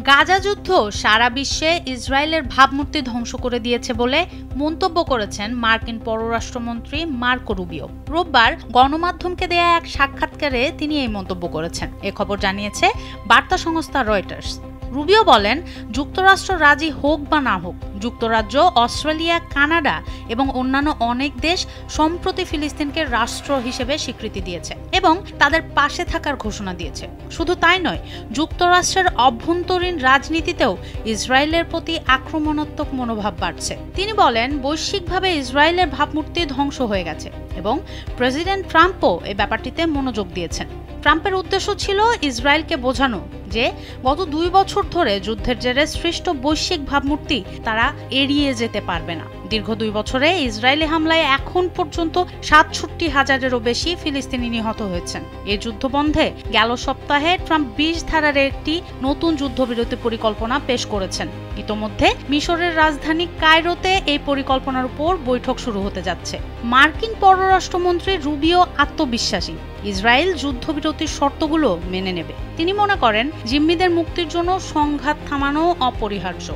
গাজা যুদ্ধ সারা বিশ্বে ইসরায়েলের ভাবমূর্তি ধ্বংস করে দিয়েছে বলে মন্তব্য করেছেন মার্কিন পররাষ্ট্রমন্ত্রী মার্কো রুবিও। রোববার গণমাধ্যমকে দেয়া এক সাক্ষাৎকারে তিনি এই মন্তব্য করেছেন। এ খবর জানিয়েছে বার্তা সংস্থা রয়টার্স। রুবিও বলেন, যুক্তরাষ্ট্র রাজি হোক বা না হোক, যুক্তরাজ্য, অস্ট্রেলিয়া, কানাডা এবং অন্যান্য অনেক দেশ সম্প্রতি ফিলিস্তিনকে রাষ্ট্র হিসেবে স্বীকৃতি দিয়েছে এবং তাদের পাশে থাকার ঘোষণা দিয়েছে। শুধু তাই নয়, যুক্তরাষ্ট্রের অভ্যন্তরীণ রাজনীতিতেও ইসরায়েলের প্রতি আক্রমণাত্মক মনোভাব বাড়ছে। তিনি বলেন, বৈশ্বিকভাবে ইসরায়েলের ভাবমূর্তি ধ্বংস হয়ে গেছে এবং প্রেসিডেন্ট ট্রাম্পও এই ব্যাপারটিতে মনোযোগ দিয়েছেন। ট্রাম্পের উদ্দেশ্য ছিল ইসরায়েলকে বোঝানো যে গত 2 বছর ধরে যুদ্ধের জেরে সৃষ্ট বৈশ্বিক ভাবমূর্তি তারা এড়িয়ে যেতে পারবে না। দীর্ঘ 2 বছরে ইসরায়েলি হামলায় এখন পর্যন্ত 67,000-এরও বেশি ফিলিস্তিনি নিহত হয়েছেন। এই যুদ্ধ বন্ধে গেল সপ্তাহে ট্রাম্প 20 ধারার একটি নতুন যুদ্ধবিরতি পরিকল্পনা পেশ করেছেন। ইতোমধ্যে মিশরের রাজধানী কায়রোতে এই পরিকল্পনার উপর বৈঠক শুরু হতে যাচ্ছে। মার্কিন পররাষ্ট্রমন্ত্রী রুবিও আত্মবিশ্বাসী ইসরায়েল যুদ্ধবিরতির শর্তগুলো মেনে নেবে। তিনি মনে করেন, জিম্মিদের মুক্তির জন্য সংঘাত থামানো অপরিহার্য।